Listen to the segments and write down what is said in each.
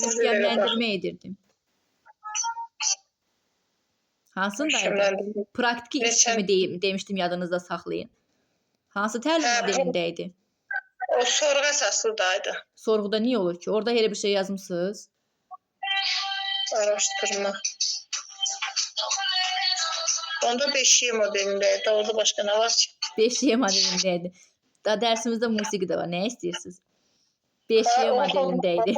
Möhkəmləndirmə edirdim. Hansındaydı? Praktiki iş kimi demişdim, yadınızda saxlayın. Hansı təlim modelində idi? O sorğu əsaslıdaydı. Sorğuda niyə olur ki? Orada elə bir şey yazmısınız? Araşdırma. Onda 5Y modelindəydi. Orada başqa nə var ki? 5Y modelindəydi. Da dərsimizdə musiqi də var. Nə istəyirsiniz? 5Y modelindəydi.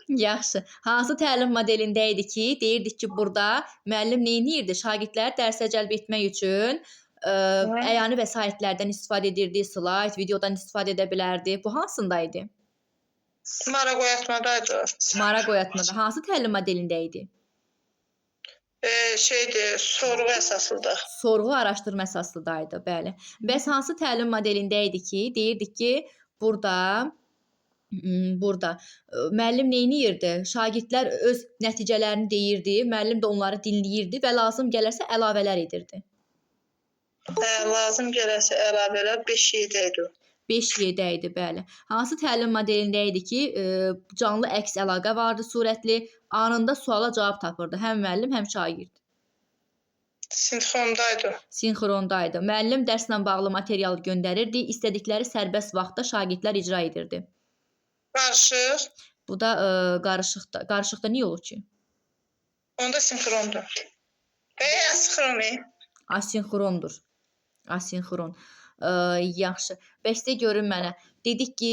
Yaxşı. Hansı təlim modelində idi ki, deyirdik ki, burada müəllim nə edirdi? Şagirdləri dərsə cəlb etmək üçün əyani vəsaitlərdən istifadə edirdi, slayd, videodan istifadə edə bilərdi. Bu hansındaydı? Maraq oyatmadaydı. Maraq oyatmada. Hansı təlim modelində idi? Sorğu əsaslıda. Sorğu araşdırma əsaslıdaydı, bəli. Bəs hansı təlim modelində idi ki, deyirdik ki, burada müəllim nə edirdi? Şagirdlər öz nəticələrini deyirdi, müəllim də onları dinləyirdi və lazım gələrsə əlavələr edirdi. Lazım gələrsə əlavələr 5Y-də idi. 5Y-də idi, bəli. Hansı təlim modelində idi ki, canlı əks əlaqə vardı, surətli, anında suala cavab tapırdı. Həm müəllim, həm şagird. Sinxrondaydı. Sinxrondaydı. Müəllim dərslə bağlı material göndərirdi, istədikləri sərbəst vaxtda şagirdlər icra edirdi. Qarışıq. Bu da qarışıqda. Qarışıqda niyə olur ki? Onda sinxrondur. Asinxron. Asinxrondur. Asinxron. Yaxşı. Bəs də görün mənə. Dedik ki,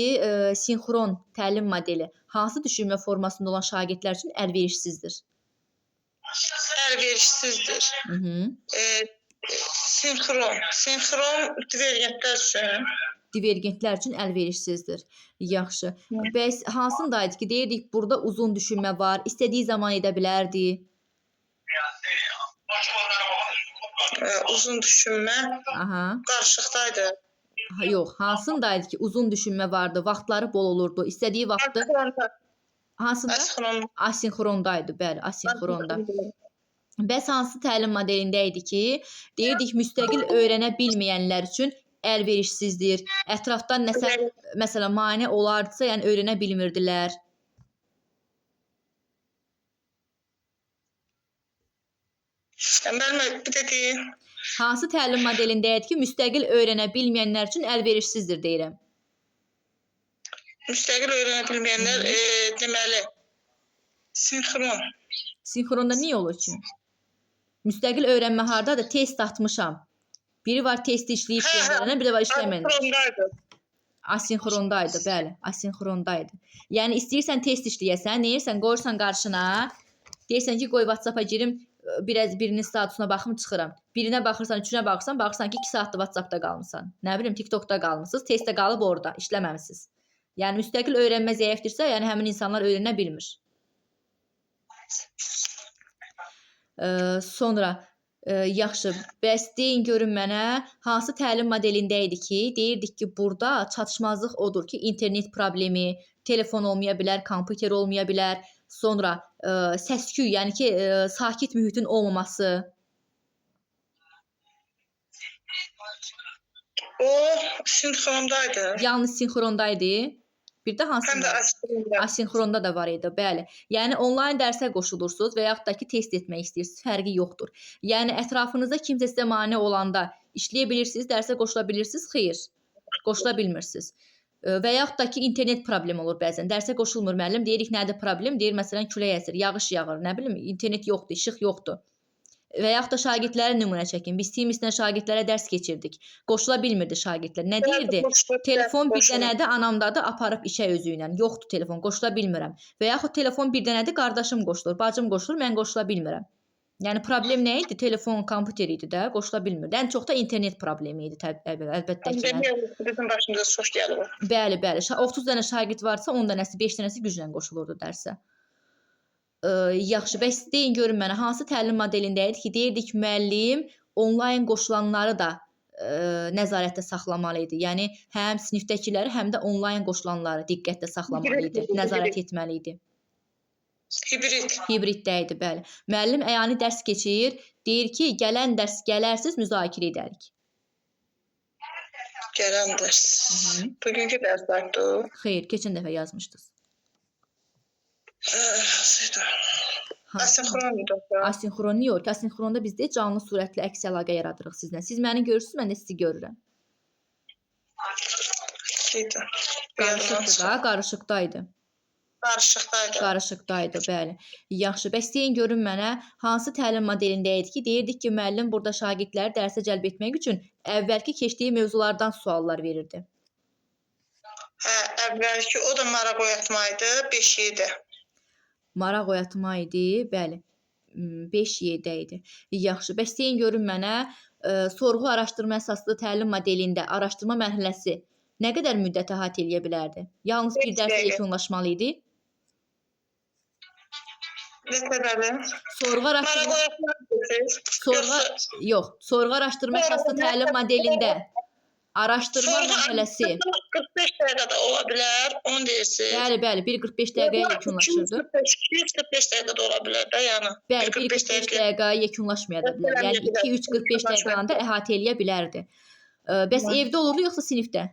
sinxron təlim modeli hansı düşünmə formasında olan şagirdlər üçün əlverişsizdir? Əlverişsizdir. Sinxron. Sinxron divergentlər üçün. Divergentlər üçün əlverişsizdir. Yaxşı. Bəs hansındaydı ki, deyirdik burada uzun düşünmə var, istədiyi zaman edə bilərdi? Uzun düşünmə qarışıqdaydı. Yox, hansındaydı ki, uzun düşünmə vardı, vaxtları bol olurdu, istədiyi vaxtı... Hansında? Asinxrondaydı, bəli, asinxronda. Bəs hansı təlim modelində idi ki, deyirdik müstəqil öyrənə bilməyənlər üçün əlverişsizdir. Ətrafdan nəsə, məsələn, mane olardısa, yəni öyrənə bilmirdilər. Hansı təlim modelində idi ki, müstəqil öyrənə bilməyənlər üçün əlverişsizdir deyirəm. Müstəqil öyrənə bilməyənlər deməli sinxron. Sinxronda niyə olur ki? Müstəqil öyrənmə hardadır? Test atmışam. Biri var testi işləyib göndərənə, bir də var işləməyənə. Asinxrondaydı. Asinxrondaydı, bəli, asinxrondaydı. Yəni istəyirsən test işləyəsən, neyirsən, qoyursan qarşına, deyirsən ki, qoy WhatsApp-a girim, birinin statusuna baxım, çıxıram. Birinə baxırsan, üçünə baxırsan ki, 2 saatdır WhatsApp-da qalmısan. Nə bilim, TikTok-da qalmısınız, testdə qalıb orada, işləməmisiniz. Yəni müstəqil öyrənmə zəifdirsə, yəni həmin insanlar öyrənə bilmir. Sonra, yaxşı, bəs deyin görün mənə, hansı təlim modelində idi ki, deyirdik ki, burada çatışmazlıq odur ki, internet problemi, telefon olmaya bilər, kompüter olmaya bilər, sonra səs-küy, yəni ki, sakit mühitin olmaması. O, sinxrondaydı. Yalnız sinxrondaydı. Bir də hansında? Asinxronda da var idi, bəli. Yəni, onlayn dərsə qoşulursunuz və yaxud da ki, test etmək istəyirsiniz, fərqi yoxdur. Yəni, ətrafınızda kimsə sizə mane olanda işləyə bilirsiniz, dərsə qoşula bilirsiniz, xeyr, qoşula bilmirsiniz. Və yaxud da ki, internet problem olur bəzən. Dərsə qoşulmur müəllim, deyirik, nədir problem? Deyir, məsələn, külək əsir, yağış yağır, nə bilim, internet yoxdur, işıq yoxdur. Və yaxud da şagirdlərə nümunə çəkin. Biz Teams-lə şagirdlərə dərs keçirdik. Qoşula bilmirdi şagirdlər. Nə deyirdi? Telefon bir dənədir, anamdadır, aparıb işə özü ilə. Yoxdur telefon, qoşula bilmirəm. Və yaxud telefon bir dənədir, qardaşım qoşulur, bacım qoşulur, mən qoşula bilmirəm. Yəni, problem nə idi? Telefon, kompüter idi də, qoşula bilmirdi. Ən çox da internet problemi idi, əlbəttə ki. Bizim başımıza çox gəlir. Bəli, bəli. 30 dənə şagird varsa, 10 dənəsi, 5 dənəsi güclə qoşulurdu dərsə. Yaxşı, bəs deyin görün mənə, hansı təlim modelində idi ki, deyirdik müəllim onlayn qoşulanları da nəzarətdə saxlamalı idi. Yəni, həm sinifdəkiləri, həm də onlayn qoşulanları diqqətdə saxlamalı idi, nəzarət etməli idi. Hibrid. Hibriddə idi, bəli. Müəllim əyani dərs keçir, deyir ki, gələn dərs gələrsiz, müzakirə edərik. Gələn dərs. Bugünkü dərs vardı. Xeyr, keçən dəfə yazmışdınız. Asinxron idi. Asinxron yox. Asinxronda biz də canlı surətli əks əlaqə yaradırıq sizlə. Siz məni görürsünüz, mən də sizi görürəm. Qarışıqdır da, qarışıqdaydı. Qarışıqdaydı, bəli. Yaxşı, bəs deyin görün mənə, hansı təlim modelində idi ki, deyirdik ki, müəllim burada şagirdləri dərsə cəlb etmək üçün əvvəlki keçdiyi mövzulardan suallar verirdi. Hə, əvvəlki o da maraq oyatma idi, 5-7. Maraq oyatma idi, bəli. 5-7 idi. Yaxşı, bəs deyin görün mənə, sorğu araşdırma əsaslı təlim modelində araşdırma mərhələsi nə qədər müddət əhatə edə bilərdi? Yalnız bir dərslə yekunlaşmalı idi. Nə qədəri? Sorğu araşdırma əsaslı təlim modelində araşdırma mərhələsi 45 dəqiqədə ola bilər, 10 deyirsiniz. Bəli, 1:45 dəqiqəyə yekunlaşırdı. 245 dəqiqədə ola bilər də, yəni. Bəli, 1:45 dəqiqəyə yekunlaşmaya da bilər. Yəni 2-3:45 dəqiqəni də əhatə edə bilərdi. Bəs evdə olurdu yoxsa sinifdə?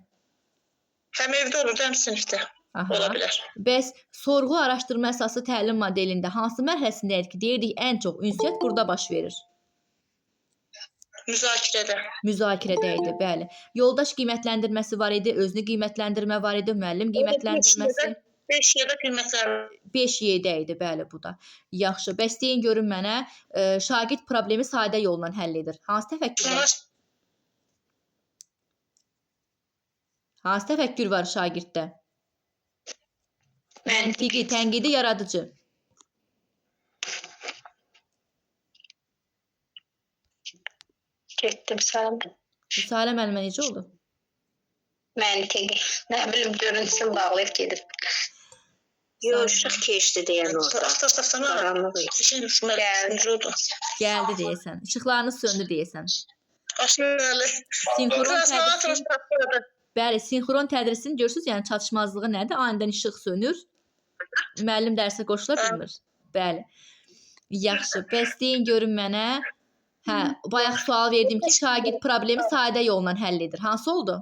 Həm evdə olurdu, həm sinifdə ola bilər. Bəs sorğu araşdırma əsaslı təlim modelində hansı mərhələsində idi ki, deyirdik ən çox ünsiyyət burada baş verir? Müzakirədə idi, bəli. Yoldaş qiymətləndirməsi var idi, özünü qiymətləndirmə var idi, müəllim qiymətləndirməsi. 5-7 qiymətləndirmə. 5-7 idi, bəli bu da. Yaxşı, bəs deyin görün mənə, şagird problemi sadə yolla həll edir. Hansı təfəkkür var? Hansı təfəkkür var şagirddə? Məntiqi, tənqidi, yaradıcı. Getdim sən. Müsalə müəllimə necə oldu? Məntiqi. Nə bilim, görünsün bağlayıb gedib. Yoşluq keçdi deyən orada. Gəldi deyəsən. İşıqlarını söndür deyəsən. Bəli, sinxron tədrisin görürsünüz, yəni çatışmazlığı nədir? Anidən işıq sönür. Müəllim dərsə qoşula bilmir. Bəli. Yaxşı, bəs deyin görün mənə. Hə, bayaq sual verdim ki, şagird problemi sadə yolla həll edir. Hansı oldu?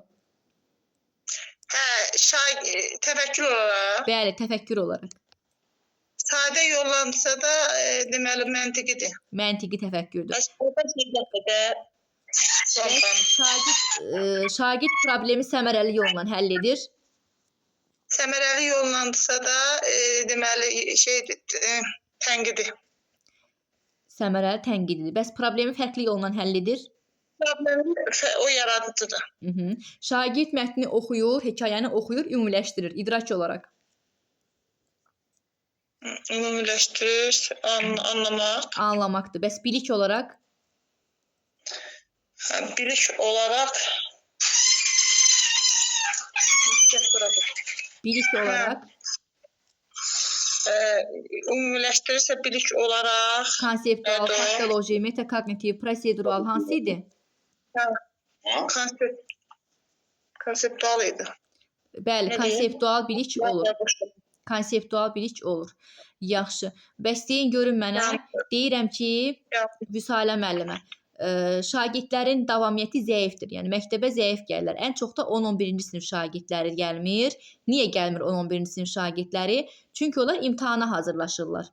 Hə, təfəkkür olaraq. Bəli, təfəkkür olaraq. Sadə yollansa da deməli məntiqidir. Məntiqi təfəkkürdür. Şagird problemi səmərəli yolla həll edir. Səmərəli yollansa da deməli tənqidi. Səmərəli tənqididir. Bəs problemi fərqli yolla həll edir? Problemi o yaradıcıdır. Şagird mətni oxuyur, hekayəni oxuyur, ümumiləşdirir, idrak olaraq. Ümumiləşdirir, anlamaq. Anlamaqdır. Bəs bilik olaraq? Bilik olaraq ümumiləşdirirsə bilik olaraq konseptual, faktoloji, metakognitiv, prosedural hansı idi? Konseptual idi. Bəli, konseptual bilik olur. Konseptual bilik olur. Yaxşı. Bəs deyin görün mənə, deyirəm ki, Vüsalə müəllimə, şagirdlərin davamiyyəti zəifdir. Yəni məktəbə zəif gəlirlər. Ən çox da 10-11-ci sinif şagirdləri gəlmir. Niyə gəlmir 10-11-ci sinif şagirdləri? Çünki onlar imtahana hazırlaşırlar.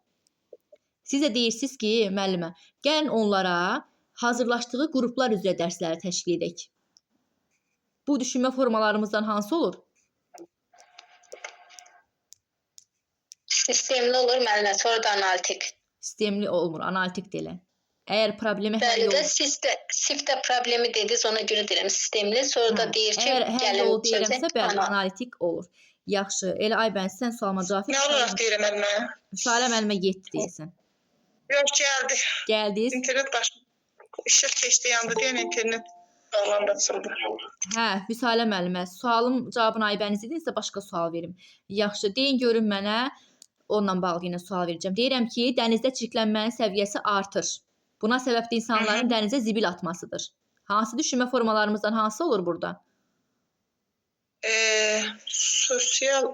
Siz də deyirsiniz ki, müəllimə, gəlin onlara hazırlaşdığı qruplar üzrə dərsləri təşkil edək. Bu düşünmə formalarımızdan hansı olur? Sistemli olur müəllimə, sonra da analitik. Sistemli olmur, analitik deyilən. Əgər problemi həll olur. Bəli də, siz də problemi dediniz, ona görə deyirəm sistemli, sonra da deyir ki, gəlin həll deyirəmsə, bəli, analitik olur. Yaxşı, elə Aybən, sən sualıma cavab ver. Nə olaraq deyirəm müəllimə? Vüsalə müəllimə 7 deyəsən. Yox, gəldi. Gəldiniz? İnternet başladı. İşıq keçdi, yandı deyən internet bağlandı, açıldı. Hə, Vüsalə müəllimə, sualım cavabını Aybəniz dedinizsə başqa sual verim. Yaxşı, deyin görün mənə, onunla bağlı yenə sual verəcəm. Deyirəm ki, dənizdə çirklənmənin səviyyəsi artır. Buna səbəb də insanların dənizə zibil atmasıdır. Hansı düşünmə formalarımızdan hansı olur burada? Sosial,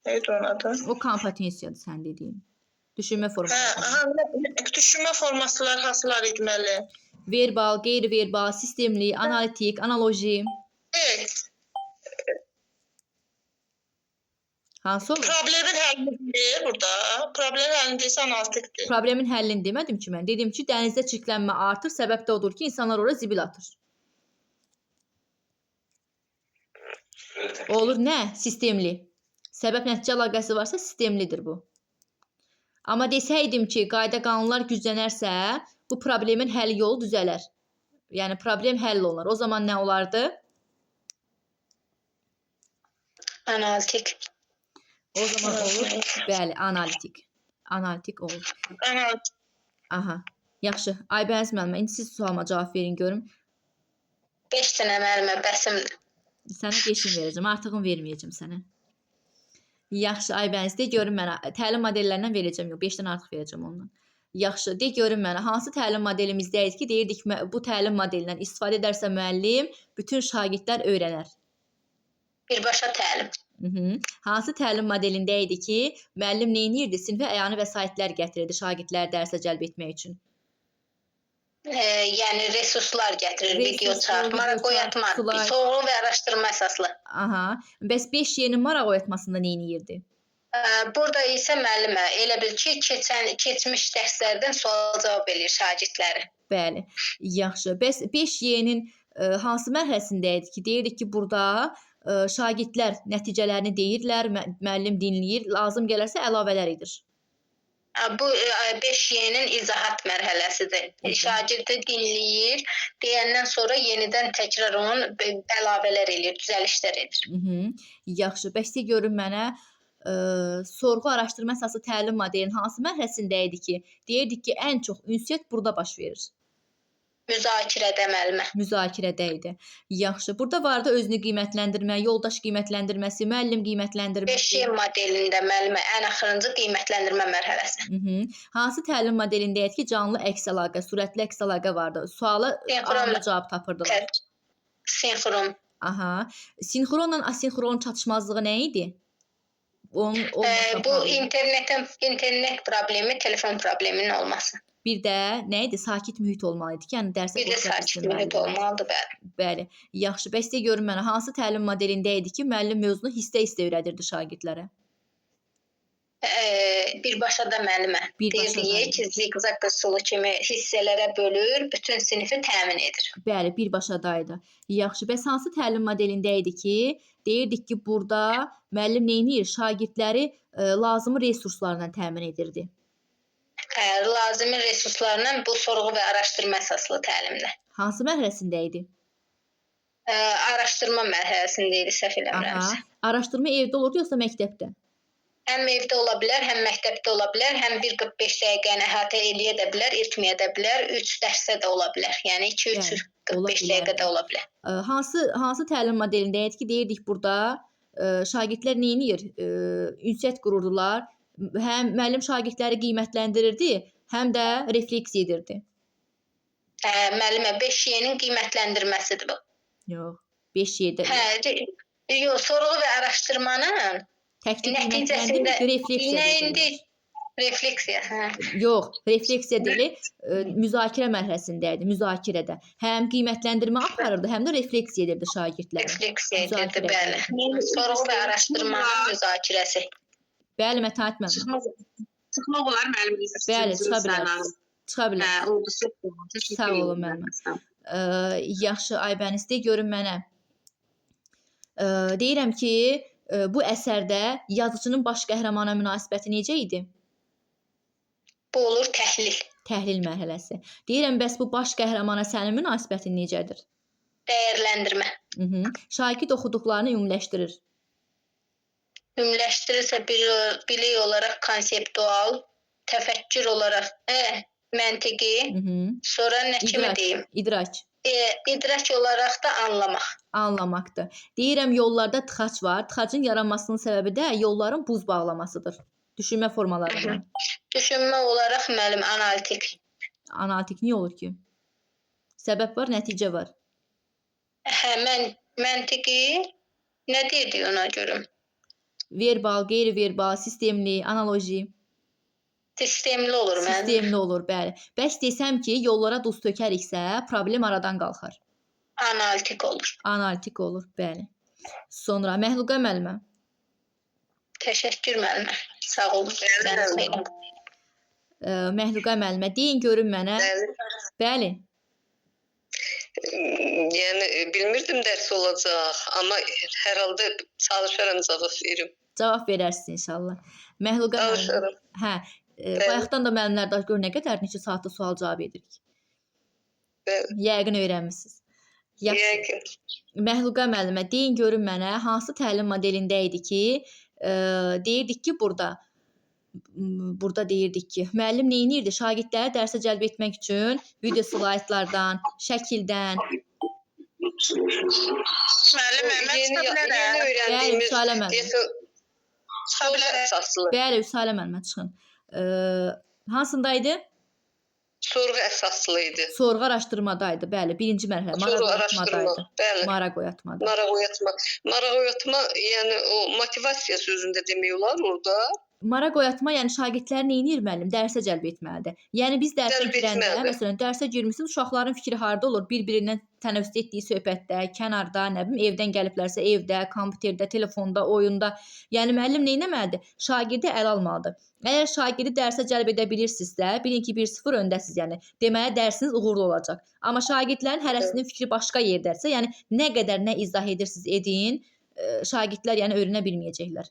neydi onun adı? O kompetensiyadır sən dediyin. Düşünmə formaları. Düşünmə formasılar hansılar etməli? Verbal, qeyri-verbal, sistemli, analitik, analoji. Hansı olur? Problemin həllidir burada. Problemin həllini deyirsə analitikdir. Problemin həllini demədim ki mən. Dedim ki, dənizdə çirklənmə artır. Səbəb də odur ki, insanlar ora zibil atır. Olur nə? Sistemli. Səbəb nəticə əlaqəsi varsa sistemlidir bu. Amma desəydim ki, qayda qanunlar güclənərsə, bu problemin həll yolu düzələr. Yəni problem həll olunar. O zaman nə olardı? Analitik. O zaman olur. Bəli, analitik. Analitik olur. Analitik. Aha. Yaxşı. Aybəniz müəllimə, indi siz sualıma cavab verin görüm. 5 dənə müəllimə bəsimdir. Sənə 5-in verəcəm. Artığını verməyəcəm sənə. Yaxşı, Aybəniz, de görün mənə. Təlim modellərindən verəcəm. Yox, 5-dən artıq verəcəm ondan. Yaxşı, de görün mənə. Hansı təlim modelimizdəyik ki, deyirdik bu təlim modelindən istifadə edərsə müəllim, bütün şagirdlər öyrənər. Birbaşa təlim. Hansı təlim modelində idi ki, müəllim nə edirdi? Sinfə əyani vəsaitlər gətirirdi şagirdləri dərsə cəlb etmək üçün. Yəni resurslar gətirir, video çarx, maraq oyatma, sorğu və araşdırma əsaslı. Aha. Bəs 5Y-nin maraq oyatmasında nə edirdi? Burada isə müəllimə elə bil ki, keçmiş dərslərdən sual-cavab eləyir şagirdləri. Bəli. Yaxşı. Bəs 5Y-nin hansı mərhələsində idi ki, deyirdik ki, burada şagirdlər nəticələrini deyirlər, müəllim dinləyir, lazım gələrsə əlavələr edir. Bu 5Y-nin izahat mərhələsidir. Şagirdi dinləyir, deyəndən sonra yenidən təkrar onun əlavələr eləyir, düzəlişlər edir. Yaxşı. Bəs görün mənə sorğu araşdırma əsaslı təlim modelinin hansı mərhələsində idi ki, deyirdik ki, ən çox ünsiyyət burada baş verir. Müzakirədə müəllimə. Müzakirədə idi. Yaxşı. Burada vardı özünü qiymətləndirmə, yoldaş qiymətləndirməsi, müəllim qiymətləndirməsi. 5Y modelində müəllimə ən axırıncı qiymətləndirmə mərhələsi. Hansı təlim modelində idi ki, canlı əks əlaqə, surətli əks əlaqə vardı? Suala anında cavab tapırdılar. Sinxron. Aha. Sinxronla asinxronun çatışmazlığı nə idi? Bu internet problemi, telefon probleminin olması. Bir də nə idi? Sakit mühit olmalı idi ki, yəni dərsə bir də sakit mühit olmalıdır, bəli. Bəli. Yaxşı. Bəs də görün mənə hansı təlim modelində idi ki, müəllim mövzunu hissə-hissə öyrədirdi şagirdlərə? Birbaşa da müəllimə. Deyirdik ki, ziqzaq üsulu kimi hissələrə bölür, bütün sinifi təmin edir. Bəli, birbaşa da idi. Yaxşı. Bəs hansı təlim modelində idi ki, deyirdik ki, burada müəllim nə edir? Şagirdləri lazımi resurslarla təmin edirdi. Lazımi resurslarla bu sorğu və araşdırma əsaslı təlimdə. Hansı mərhələsində idi? Araşdırma mərhələsində idi, səhv eləmirəmsə. Araşdırma evdə olurdu, yoxsa məktəbdə? Həm evdə ola bilər, həm məktəbdə ola bilər, həm 1-45 dəqiqəni əhatə eləyə də bilər, etməyə bilər, 3 dərsdə də ola bilər. Yəni 2-3-45 dəqiqədə ola bilər. Hansı təlim modelində idi ki, deyirdik burada şagirdlər nə edir? Ünsiyyət qururdular. Həm müəllim şagirdləri qiymətləndirirdi, həm də refleksiya edirdi. Müəllimə 5Y-nin qiymətləndirməsidir bu. Yox, 5Y-də. Yox, sorğu və araşdırmanın nəticəsində refleksiya edilir. Refleksiya. Yox, refleksiya deyil, müzakirə mərhələsində idi, müzakirədə. Həm qiymətləndirmə aparırdı, həm də refleksiya edirdi şagirdlərə. Refleksiya edirdi, bəli. Sorğu və araşdırmanın müzakirəsi. Bəli, Mətanət müəllim. Çıxmaq olar müəllim. Bəli, çıxa bilər. Çıxa bilər. Sağ olun müəllim. Yaxşı, Aybəniz, de görün mənə. Deyirəm ki, bu əsərdə yazıcının baş qəhrəmana münasibəti necə idi? Bu olur təhlil. Təhlil mərhələsi. Deyirəm, bəs bu baş qəhrəmana sənin münasibətin necədir? Dəyərləndirmə. Şagird oxuduqlarını ümumiləşdirir. Ümumiləşdirirsə bilik olaraq konseptual, təfəkkür olaraq məntiqi, sonra nə kimi deyim? İdrak. İdrak olaraq da anlamaq. Anlamaqdır. Deyirəm, yollarda tıxac var. Tıxacın yaranmasının səbəbi də yolların buz bağlamasıdır. Düşünmə formaları. Düşünmə olaraq müəllim analitik. Analitik niyə olur ki? Səbəb var, nəticə var. Məntiqi nə deyirdik ona görüm? Verbal, qeyri-verbal, sistemli, analoji. Sistemli olur müəllim. Sistemli olur, bəli. Bəs desəm ki, yollara duz tökəriksə, problem aradan qalxar. Analitik olur. Analitik olur, bəli. Sonra məxluqa müəllimə. Təşəkkür müəllimə. Sağ olun. Sizdən xeyir. Məhluqa müəllimə, deyin görün mənə. Bəli. Yəni bilmirdim dərs olacaq, amma hər halda çalışaram cavab verim. Cavab verərsiniz inşallah. Məhluqa Çalışaram. Hə, bayaqdan da müəllimlər də gör nə qədər neçə saatda sual cavab edirik. Bəli. Yəqin öyrənmisiniz. Yəqin. Məhluqa müəllimə, deyin görün mənə hansı təlim modelində idi ki, deyirdik ki, burada deyirdik ki, müəllim nə edirdi? Şagirdləri dərsə cəlb etmək üçün video slaydlardan, şəkildən. Müəllimə, mən çıxa bilərəm. Yeni öyrəndiyimiz Üsalə müəllimə. soru əsaslı. Bəli, Üsalə müəllimə çıxın. Hansındaydı? Sorğu əsaslı idi. Sorğu araşdırmadaydı. Bəli, birinci mərhələ. Sorğu araşdırma. Bəli. Maraq oyatmada. Maraq oyatma. Maraq oyatma, yəni o motivasiya sözündə demək olar orada. Maraq oyatma, yəni şagirdlər nə edir müəllim? Dərsə cəlb etməlidir. Yəni biz dərsə girəndə, məsələn, dərsə girmisiniz, uşaqların fikri harda olur? Bir-birindən tənəffüs etdiyi söhbətdə, kənarda, nə bilim, evdən gəliblərsə evdə, kompüterdə, telefonda, oyunda. Yəni müəllim nə etməlidir? Şagirdi əl almalıdır. Əgər şagirdi dərsə cəlb edə bilirsinizsə, bilin ki, 1-0 öndəsiz, yəni deməli dərsiniz uğurlu olacaq. Amma şagirdlərin hərəsinin fikri başqa yerdəsə, yəni nə qədər nə izah edirsiniz edin, şagirdlər yəni öyrənə bilməyəcəklər.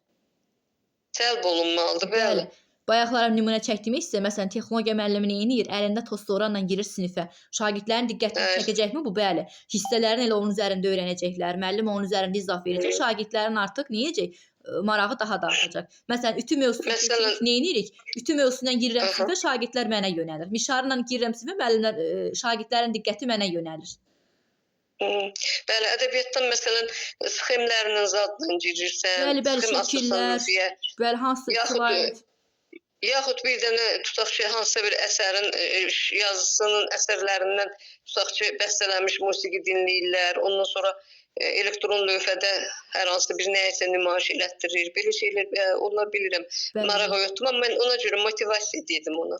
Cəlb olunmalıdır, bəli. Bayaqlara nümunə çəkdiyimi sizə, məsələn, texnologiya müəllimi nə edir? Əlində tostoranla girir sinifə. Şagirdlərin diqqətini çəkəcəkmi bu? Bəli. Hissələrini elə onun üzərində öyrənəcəklər. Müəllim onun üzərində izah verəcək. Şagirdlərin artıq nə edəcək? Marağı daha da artacaq. Məsələn, ütü mövzusunu nə edirik? Ütü mövzusundan girirəm sinifə, şagirdlər mənə yönəlir. Mişarla girirəm sinifə, müəllimlər, şagirdlərin diqqəti mənə yönəlir. Bəli, ədəbiyyatdan məsələn sxemlərinin zadından girirsən, şəkillər, bəli, hansı slayd. Yaxud bir dənə tutaq ki, hansısa bir əsərin yazısının əsərlərindən tutaq ki, bəstələnmiş musiqi dinləyirlər, ondan sonra elektron lövhədə hər hansı bir nəyisə nümayiş elətdirir. Belə şeylər onlar bilirəm. Maraq oyatma, mən ona görə motivasiya dedim ona.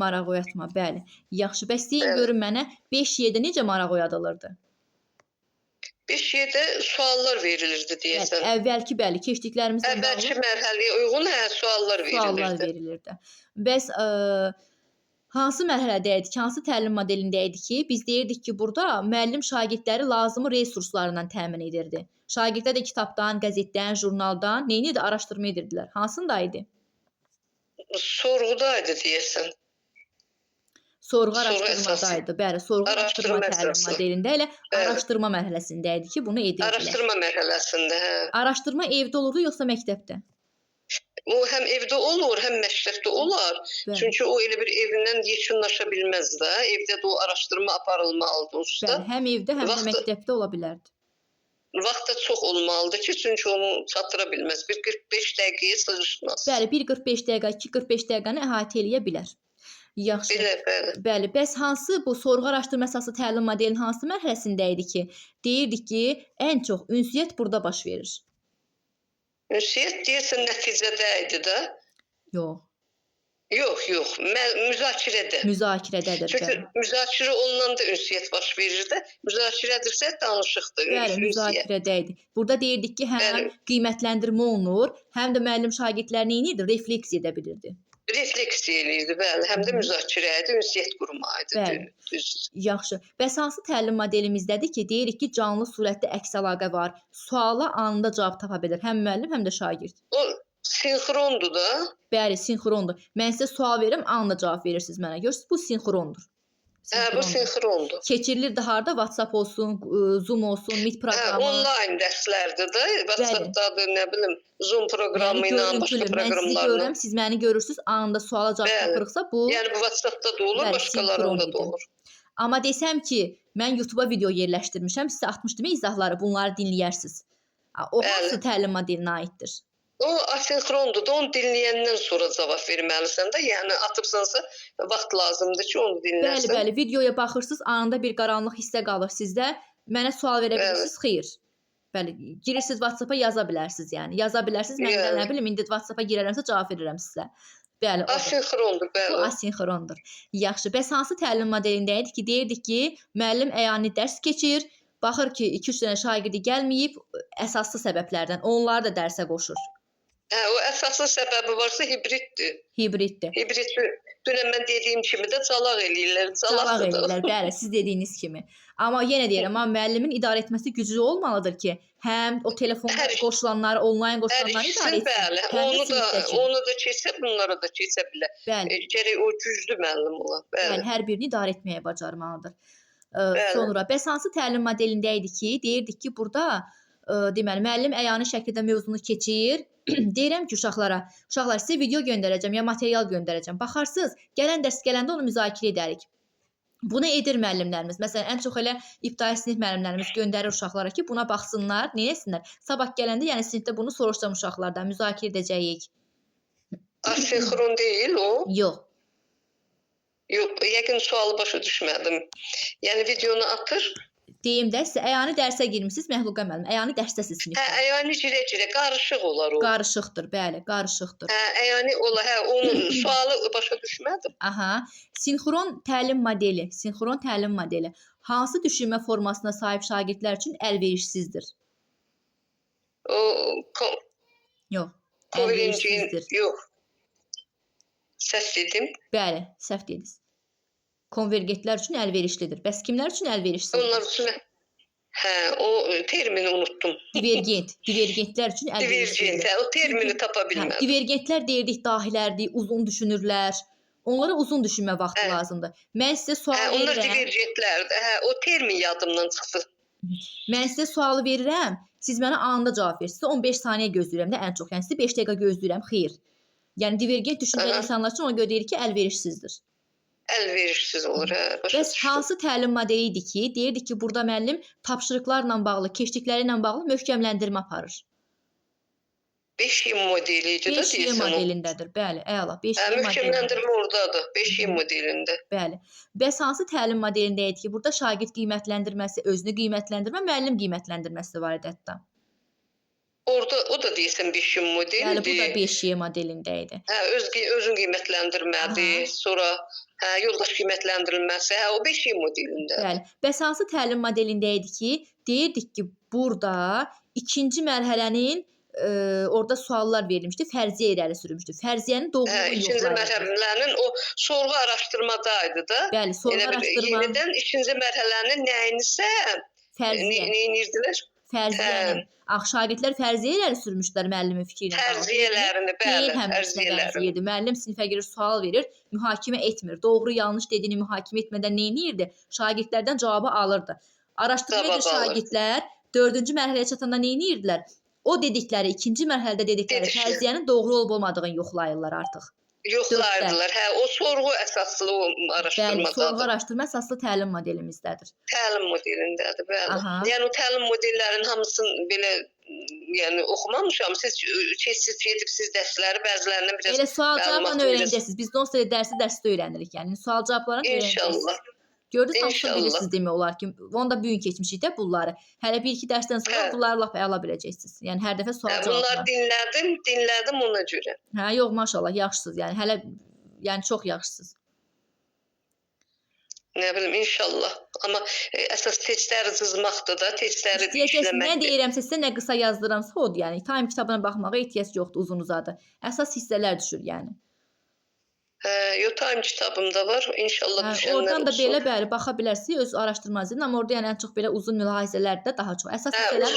Maraq oyatma, bəli. Yaxşı, bəs deyin görün mənə 5-7 necə maraq oyadılırdı? 5-7 suallar verilirdi deyəsən. Əvvəlki, bəli, keçdiklərimizdən əvvəlki mərhələyə uyğun suallar verilirdi. Bəs hansı mərhələdə idi ki, hansı təlim modelində idi ki, biz deyirdik ki, burada müəllim şagirdləri lazımı resurslarla təmin edirdi. Şagirdlər də kitabdan, qəzetdən, jurnaldan nə edirdi? Araşdırma edirdilər. Hansında idi? Sorğudaydı deyəsən. Sorğu araşdırmadaydı. Bəli, sorğu araşdırma təlim modelində elə araşdırma mərhələsində idi ki, bunu edirdilər. Araşdırma mərhələsində, hə. Araşdırma evdə olurdu yoxsa məktəbdə? O həm evdə olur, həm məktəbdə olar. Çünki o elə bir evindən yekunlaşa bilməz də. Evdə də o araşdırma aparılmalıdır usta. Bəli, həm evdə, həm də məktəbdə ola bilərdi. Vaxt da çox olmalıdır ki, çünki onu çatdıra bilməz. Bir 45 dəqiqəyə sığışmaz. Bəli, 1:45 dəqiqə, 2:45 dəqiqəni əhatə eləyə bilər. Yaxşı. Bəli, bəs hansı bu sorğu araşdırma əsaslı təlim modelinin hansı mərhələsində idi ki, deyirdik ki, ən çox ünsiyyət burada baş verir? Ünsiyyət deyəsən nəticədə idi də? Yox. Yox, müzakirədə. Müzakirədədir. Çünki müzakirə olunanda ünsiyyət baş verir də, müzakirədirsə danışıqdır. Bəli, müzakirədə idi. Burada deyirdik ki, həm qiymətləndirmə olunur, həm də müəllim şagirdlər nə edirdi? Refleksiya edə bilirdi. Refleksiya eləyirdi, bəli. Həm də müzakirə idi, ünsiyyət qurma idi. Yaxşı. Bəs hansı təlim modelimizdədir ki, deyirik ki, canlı surətdə əks əlaqə var. Suala anında cavab tapa bilir. Həm müəllim, həm də şagird. O sinxrondur da. Bəli, sinxrondur. Mən sizə sual verirəm, anında cavab verirsiniz mənə. Görürsünüz, bu sinxrondur. Bu sinxrondur. Keçirilir də harda? WhatsApp olsun, Zoom olsun, Meet proqramı. Onlayn dərslərdir də. WhatsApp-dadır, nə bilim, Zoom proqramı ilə, başqa proqramlarla. Mən sizi görürəm, siz məni görürsünüz, anında suala cavab tapırıqsa bu... Yəni bu WhatsApp-da da olur, başqalarında da olur. Amma desəm ki, mən YouTube-a video yerləşdirmişəm, sizə atmışdım izahları, bunları dinləyərsiniz. O hansı təlim modelinə aiddir? O asinxrondur da, onu dinləyəndən sonra cavab verməlisən də. Yəni atıbsansa vaxt lazımdır ki, onu dinləsən. Bəli, videoya baxırsınız, anında bir qaranlıq hissə qalır sizdə. Mənə sual verə bilirsiniz, xeyr. Bəli, girirsiniz WhatsApp-a yaza bilərsiniz yəni. Yaza bilərsiniz, mən də nə bilim, indi WhatsApp-a girərəmsə cavab verirəm sizə. Bəli, asinxrondur, bəli. Bu asinxrondur. Yaxşı, bəs hansı təlim modelində idi ki, deyirdik ki, müəllim əyani dərs keçir, baxır ki, 2-3 dənə şagirdi gəlməyib, əsaslı səbəblərdən, onları da dərsə qoşur. O əsaslı səbəbi varsa hibriddir. Hibriddir. Hibrid dünən mən dediyim kimi də calaq eləyirlər. Calaq eləyirlər, bəli, siz dediyiniz kimi. Amma yenə deyirəm, amma müəllimin idarə etməsi güclü olmalıdır ki, həm o telefonda qoşulanları, onlayn qoşulanları idarə etsin. Bəli, onu da keçsə, bunlara da keçə bilər. Bəli. Gərək o güclü müəllim ola. Bəli, hər birini idarə etməyə bacarmalıdır. Sonra bəs hansı təlim modelində idi ki, deyirdik ki, burada deməli müəllim əyani şəkildə mövzunu keçir. Deyirəm ki, uşaqlar sizə video göndərəcəm ya material göndərəcəm. Baxarsınız, gələn dərs gələndə onu müzakirə edərik. Bunu edir müəllimlərimiz. Məsələn, ən çox elə ibtidai sinif müəllimlərimiz göndərir uşaqlara ki, buna baxsınlar, nə etsinlər? Sabah gələndə, yəni sinifdə bunu soruşacağam uşaqlardan, müzakirə edəcəyik. Asinxron deyil o? Yox. Yox, yəqin sualı başa düşmədim. Yəni videonu atır. Deyim də sizə, əyani dərsə girmişsiniz, Məxluqa müəllim. Əyani dərsdəsiz sinifdə. Əyani cirə-cirə, qarışıq olar o. Qarışıqdır, bəli, qarışıqdır. Əyani olar, onun sualı başa düşmədim. Aha, sinxron təlim modeli hansı düşünmə formasına sahib şagirdlər üçün əlverişsizdir? Yox, əlverişsizdir. Yox. Səhv dedim. Bəli, səhv dediniz. Konvergentlər üçün əlverişlidir. Bəs kimlər üçün əlverişsizdir? Onlar üçün o termini unuttum. Divergentlər üçün əlverişlidir. O termini tapa bilmədim. Divergentlər deyirdik dahilərdir, uzun düşünürlər. Onlara uzun düşünmə vaxtı lazımdır. Mən sizə sual verirəm. Onlar divergentlərdir. O termin yadımdan çıxdı. Mən sizə sualı verirəm. Siz mənə anında cavab verirsiniz. 15 saniyə gözləyirəm də ən çox. Yəni sizi 5 dəqiqə gözləyirəm. Xeyr. Yəni divergent düşünən insanlar üçün ona görə deyir ki, əlverişsizdir. Əlverişsiz olur, Bəs hansı təlim modeli idi ki, deyirdik ki, burada müəllim tapşırıqlarla bağlı, keçdikləri ilə bağlı möhkəmləndirmə aparır? 5Y modeli idi da 5Y modelindədir, bəli, əla. 5Y möhkəmləndirmə oradadır, 5Y modelində. Bəli. Bəs hansı təlim modelində idi ki, burada şagird qiymətləndirməsi, özünü qiymətləndirmə, müəllim qiymətləndirməsi var idi hətta? Orada o da deyəsən 5Y modelidir. Bəli, bu da 5Y modelində idi. Özün qiymətləndirmədir, sonra yoldaş qiymətləndirilməsi, o 5Y modelindədir. Bəli. Bəs hansı təlim modelində idi ki, deyirdik ki, burada ikinci mərhələnin orada suallar verilmişdi, fərziyyə irəli sürülmüşdü. Fərziyyənin doğruluğu yoxlayırdı. İkinci mərhələnin o sorğu araşdırmadaydı da. Bəli, sorğu araşdırma. Yenidən ikinci mərhələnin nəyinisə neyinirdilər? Fərziyyənin. Şagirdlər fərziyyə irəli sürmüşdülər müəllimin fikri ilə. Fərziyələrini, bəli, fərziyələrini. Müəllim sinifə girir, sual verir, mühakimə etmir. Doğru, yanlış dediyini mühakimə etmədən neyinirdi? Şagirdlərdən cavabı alırdı. Araşdırma edir şagirdlər, 4-cü mərhələyə çatanda neyinirdilər? O dedikləri, ikinci mərhələdə dedikləri fərziyyənin doğru olub-olmadığını yoxlayırlar artıq. Yoxlayırdılar. O sorğu əsaslı araşdırmadadır. Bəli, sorğu araşdırma əsaslı təlim modelimizdədir. Təlim modelindədir, bəli. Yəni o təlim modellərinin hamısını belə oxumamışam. Siz gedibsiz dərsləri, bəzilərindən biraz elə sual-cavabla öyrənəcəksiniz. Biz də onsuz dərsdə öyrənirik. Yəni sual-cavablarla öyrənəcəksiniz. İnşallah. Gördünüz, hamısını bilirsiniz demək olar ki, onu da bugün keçmişik də bunları. Hələ 1-2 dərsdən sonra bunları lap əla biləcəksiniz. Yəni hər dəfə sual-cavablar. Bunları dinlədim ona görə. Yox, maşallah, yaxşısınız. Yəni hələ çox yaxşısınız. Nə bilim, inşallah. Amma əsas testləri cızmaqdır da, testləri işləməkdir. Nə deyirəmsə sizə, nə qısa yazdıramsa odur. Yəni time kitabına baxmağa ehtiyac yoxdur uzun uzadı. Əsas hissələr düşür yəni. Time kitabımda var. İnşallah düşənlər olsun. Oradan da belə baxa bilərsiniz öz araşdırmanızın, amma orada yəni ən çox belə uzun mülahizələrdə daha çox. Əsas hissələr